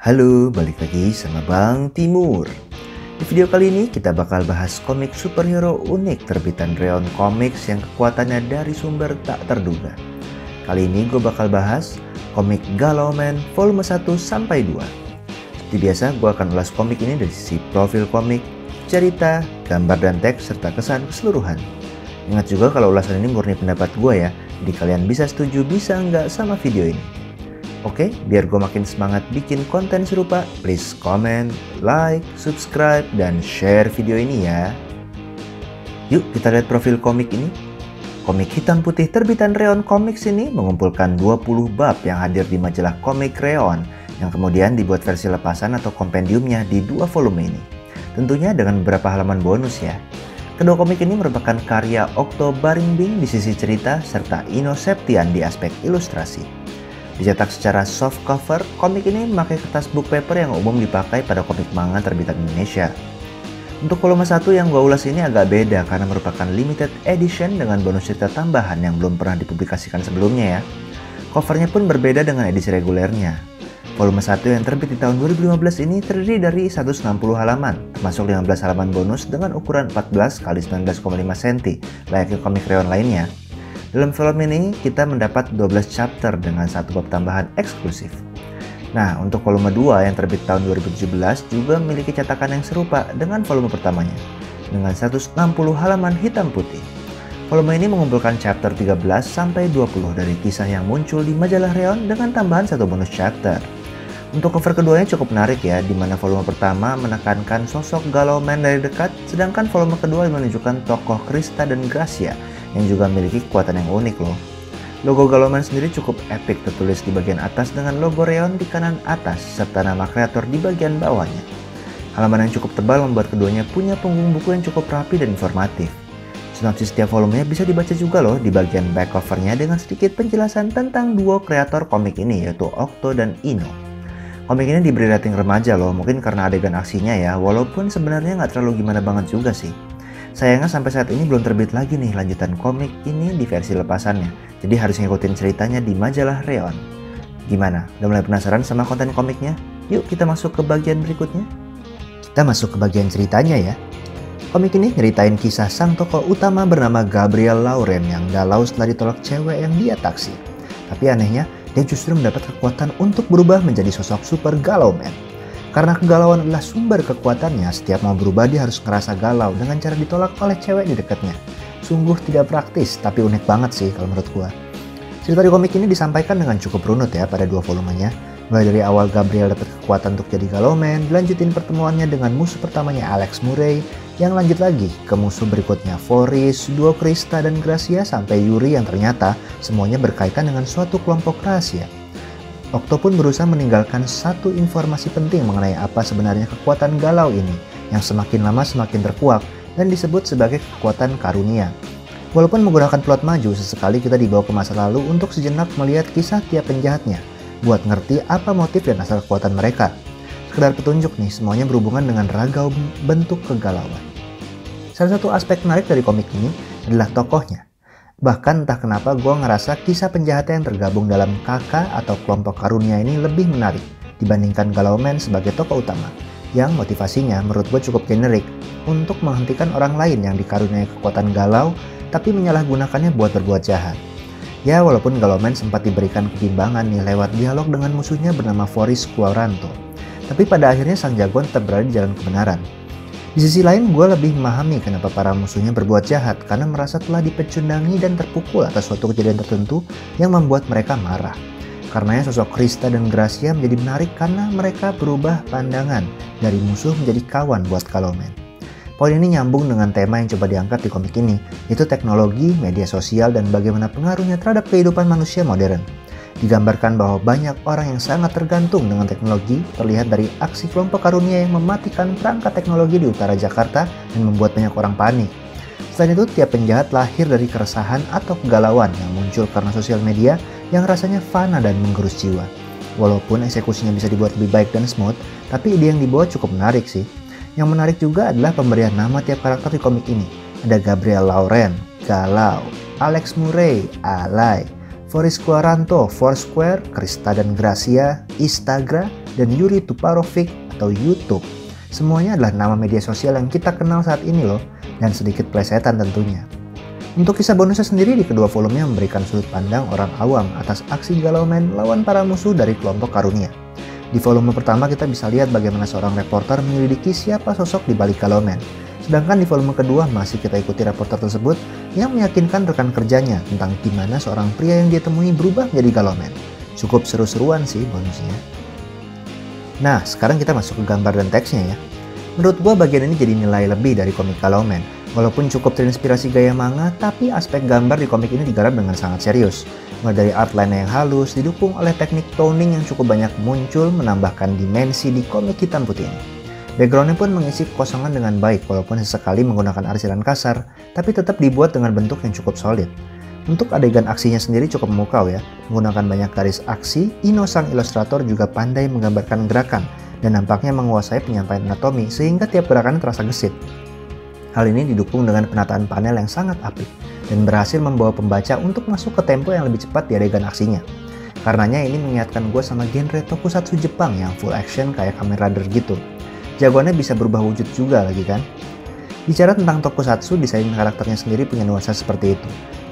Halo, balik lagi sama Bang Timur. Di video kali ini kita bakal bahas komik superhero unik terbitan Reon Comics yang kekuatannya dari sumber tak terduga. Kali ini gue bakal bahas komik Galau Man volume 1 sampai 2. Seperti biasa, gue akan ulas komik ini dari sisi profil komik, cerita, gambar dan teks, serta kesan keseluruhan. Ingat juga kalau ulasan ini murni pendapat gue ya, jadi kalian bisa setuju bisa enggak sama video ini. Oke, biar gue makin semangat bikin konten serupa, please comment, like, subscribe, dan share video ini ya. Yuk kita lihat profil komik ini. Komik hitam putih terbitan Reon Comics ini mengumpulkan 20 bab yang hadir di majalah komik Reon, yang kemudian dibuat versi lepasan atau kompendiumnya di 2 volume ini. Tentunya dengan beberapa halaman bonus ya. Kedua komik ini merupakan karya Okto Baringbing di sisi cerita, serta Ino Septian di aspek ilustrasi. Dicetak secara soft cover, komik ini memakai kertas book paper yang umum dipakai pada komik manga terbitan Indonesia. Untuk volume 1 yang gue ulas ini agak beda karena merupakan limited edition dengan bonus cerita tambahan yang belum pernah dipublikasikan sebelumnya ya. Covernya pun berbeda dengan edisi regulernya. Volume 1 yang terbit di tahun 2015 ini terdiri dari 160 halaman, termasuk 15 halaman bonus dengan ukuran 14 x 19,5 cm, layaknya komik Reon lainnya. Dalam volume ini kita mendapat 12 chapter dengan 1 bab tambahan eksklusif. Nah, untuk volume 2 yang terbit tahun 2017 juga memiliki cetakan yang serupa dengan volume pertamanya, dengan 160 halaman hitam putih. Volume ini mengumpulkan chapter 13 sampai 20 dari kisah yang muncul di majalah Reon dengan tambahan 1 bonus chapter. Untuk cover keduanya cukup menarik ya, di mana volume pertama menekankan sosok Galau Man dari dekat, sedangkan volume kedua menunjukkan tokoh Krista dan Gracia yang juga memiliki kekuatan yang unik loh. Logo Galau Man sendiri cukup epic, tertulis di bagian atas dengan logo Reon di kanan atas serta nama kreator di bagian bawahnya. Halaman yang cukup tebal membuat keduanya punya punggung buku yang cukup rapi dan informatif. Sinopsis setiap volumenya bisa dibaca juga loh di bagian back covernya dengan sedikit penjelasan tentang duo kreator komik ini, yaitu Okto dan Ino. Komik ini diberi rating remaja loh, mungkin karena adegan aksinya ya, walaupun sebenarnya nggak terlalu gimana banget juga sih. Sayangnya sampai saat ini belum terbit lagi nih lanjutan komik ini di versi lepasannya, jadi harus ngikutin ceritanya di majalah Reon. Gimana? Udah mulai penasaran sama konten komiknya? Yuk kita masuk ke bagian berikutnya. Kita masuk ke bagian ceritanya ya. Komik ini nyeritain kisah sang tokoh utama bernama Gabriel Lauren yang galau setelah ditolak cewek yang dia taksir. Tapi anehnya, dia justru mendapat kekuatan untuk berubah menjadi sosok super Galau Man. Karena kegalauan adalah sumber kekuatannya, setiap mau berubah dia harus ngerasa galau dengan cara ditolak oleh cewek di dekatnya. Sungguh tidak praktis, tapi unik banget sih kalau menurut gua. Cerita di komik ini disampaikan dengan cukup runut ya pada 2 volumenya. Mulai dari awal Gabriel dapat kekuatan untuk jadi Galau Man, dilanjutin pertemuannya dengan musuh pertamanya Alex Murray, yang lanjut lagi ke musuh berikutnya Foris, duo Krista dan Gracia, sampai Yuri yang ternyata semuanya berkaitan dengan suatu kelompok rahasia. Okto pun berusaha meninggalkan satu informasi penting mengenai apa sebenarnya kekuatan galau ini, yang semakin lama semakin terkuak dan disebut sebagai kekuatan karunia. Walaupun menggunakan plot maju, sesekali kita dibawa ke masa lalu untuk sejenak melihat kisah tiap penjahatnya, buat ngerti apa motif dan asal kekuatan mereka. Sekedar petunjuk nih, semuanya berhubungan dengan ragam bentuk kegalauan. Salah satu aspek menarik dari komik ini adalah tokohnya. Bahkan entah kenapa gue ngerasa kisah penjahatnya yang tergabung dalam kakak atau kelompok karunia ini lebih menarik dibandingkan Galau Man sebagai tokoh utama, yang motivasinya menurut gue cukup generik untuk menghentikan orang lain yang dikaruniai kekuatan galau tapi menyalahgunakannya buat berbuat jahat. Ya, walaupun Galau Man sempat diberikan kebimbangan nih lewat dialog dengan musuhnya bernama Foris Quaranto, tapi pada akhirnya sang jagoan tetap berada di jalan kebenaran. Di sisi lain, gue lebih memahami kenapa para musuhnya berbuat jahat karena merasa telah dipecundangi dan terpukul atas suatu kejadian tertentu yang membuat mereka marah. Karenanya sosok Krista dan Gracia menjadi menarik karena mereka berubah pandangan dari musuh menjadi kawan buat Galau Man. Poin ini nyambung dengan tema yang coba diangkat di komik ini, yaitu teknologi, media sosial, dan bagaimana pengaruhnya terhadap kehidupan manusia modern. Digambarkan bahwa banyak orang yang sangat tergantung dengan teknologi, terlihat dari aksi kelompok karunia yang mematikan perangkat teknologi di utara Jakarta dan membuat banyak orang panik. Selain itu, tiap penjahat lahir dari keresahan atau kegalauan yang muncul karena sosial media yang rasanya fana dan menggerus jiwa. Walaupun eksekusinya bisa dibuat lebih baik dan smooth, tapi ide yang dibawa cukup menarik sih. Yang menarik juga adalah pemberian nama tiap karakter di komik ini. Ada Gabriel Lauren, Galau, Alex Murray, Alay, Foris Quaranto, Foursquare, Krista dan Gracia, Instagram, dan Yuri Tuparovic atau YouTube. Semuanya adalah nama media sosial yang kita kenal saat ini loh, dan sedikit plesetan tentunya. Untuk kisah bonusnya sendiri di kedua volumenya memberikan sudut pandang orang awam atas aksi Galaumen lawan para musuh dari kelompok Karunia. Di volume pertama kita bisa lihat bagaimana seorang reporter menyelidiki siapa sosok di balik Galaumen. Sedangkan di volume kedua masih kita ikuti reporter tersebut yang meyakinkan rekan kerjanya tentang gimana seorang pria yang dia temui berubah menjadi Galaumen. Cukup seru-seruan sih bonusnya. Nah, sekarang kita masuk ke gambar dan teksnya ya. Menurut gua bagian ini jadi nilai lebih dari komik Galaumen. Walaupun cukup terinspirasi gaya manga, tapi aspek gambar di komik ini digarap dengan sangat serius. Mulai dari outline yang halus, didukung oleh teknik toning yang cukup banyak muncul menambahkan dimensi di komik hitam putih ini. Backgroundnya pun mengisi kekosongan dengan baik walaupun sesekali menggunakan arsiran kasar, tapi tetap dibuat dengan bentuk yang cukup solid. Untuk adegan aksinya sendiri cukup memukau ya, menggunakan banyak garis aksi, Ino sang ilustrator juga pandai menggambarkan gerakan dan nampaknya menguasai penyampaian anatomi sehingga tiap gerakannya terasa gesit. Hal ini didukung dengan penataan panel yang sangat apik dan berhasil membawa pembaca untuk masuk ke tempo yang lebih cepat di adegan aksinya. Karenanya ini mengingatkan gue sama genre tokusatsu Jepang yang full action kayak Kamen Rider gitu. Jagoannya bisa berubah wujud juga lagi kan. Bicara tentang tokusatsu, desain karakternya sendiri punya nuansa seperti itu.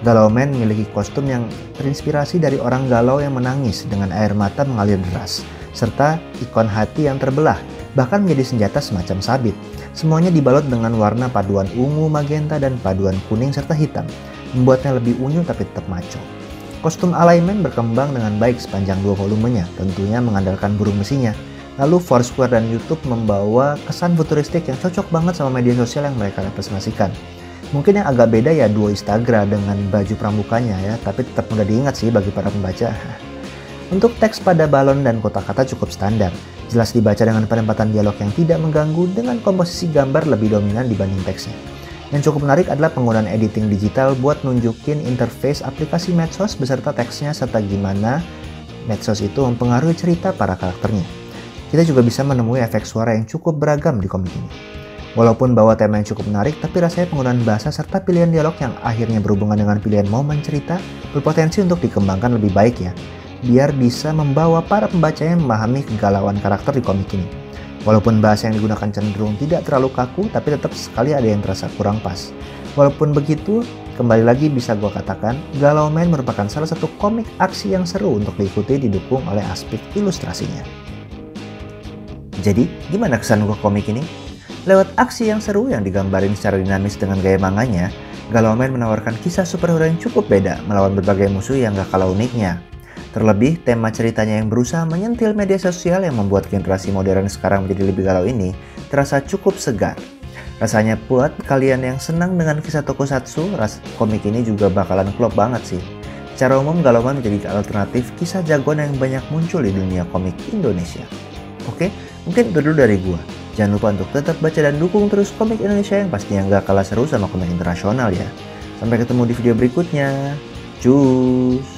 Galaumen memiliki kostum yang terinspirasi dari orang galau yang menangis dengan air mata mengalir deras, serta ikon hati yang terbelah, bahkan menjadi senjata semacam sabit. Semuanya dibalut dengan warna paduan ungu, magenta, dan paduan kuning serta hitam, membuatnya lebih unyu tapi tetap maco. Kostum Alignment berkembang dengan baik sepanjang dua volumenya, tentunya mengandalkan burung besinya. Lalu Foursquare dan YouTube membawa kesan futuristik yang cocok banget sama media sosial yang mereka representasikan. Mungkin yang agak beda ya duo Instagram dengan baju pramukanya ya, tapi tetap mudah diingat sih bagi para pembaca. Untuk teks pada balon dan kata-kata cukup standar, jelas dibaca dengan penempatan dialog yang tidak mengganggu dengan komposisi gambar lebih dominan dibanding teksnya. Yang cukup menarik adalah penggunaan editing digital buat nunjukin interface aplikasi medsos beserta teksnya serta gimana medsos itu mempengaruhi cerita para karakternya. Kita juga bisa menemui efek suara yang cukup beragam di komik ini. Walaupun bawa tema yang cukup menarik, tapi rasanya penggunaan bahasa serta pilihan dialog yang akhirnya berhubungan dengan pilihan momen cerita berpotensi untuk dikembangkan lebih baik ya, biar bisa membawa para pembacanya memahami kegalauan karakter di komik ini. Walaupun bahasa yang digunakan cenderung tidak terlalu kaku, tapi tetap sekali ada yang terasa kurang pas. Walaupun begitu, kembali lagi bisa gue katakan, Galaumen merupakan salah satu komik aksi yang seru untuk diikuti didukung oleh aspek ilustrasinya. Jadi, gimana kesan gue komik ini? Lewat aksi yang seru yang digambarin secara dinamis dengan gaya manganya, Galaumen menawarkan kisah superhero yang cukup beda melawan berbagai musuh yang gak kalah uniknya. Terlebih, tema ceritanya yang berusaha menyentil media sosial yang membuat generasi modern sekarang menjadi lebih galau ini terasa cukup segar. Rasanya buat kalian yang senang dengan kisah tokusatsu, komik ini juga bakalan klop banget sih. Secara umum, Galaumen menjadi alternatif kisah jagoan yang banyak muncul di dunia komik Indonesia. Oke, mungkin itu dulu dari gua. Jangan lupa untuk tetap baca dan dukung terus komik Indonesia yang pastinya nggak kalah seru sama komik internasional ya. Sampai ketemu di video berikutnya. Cus!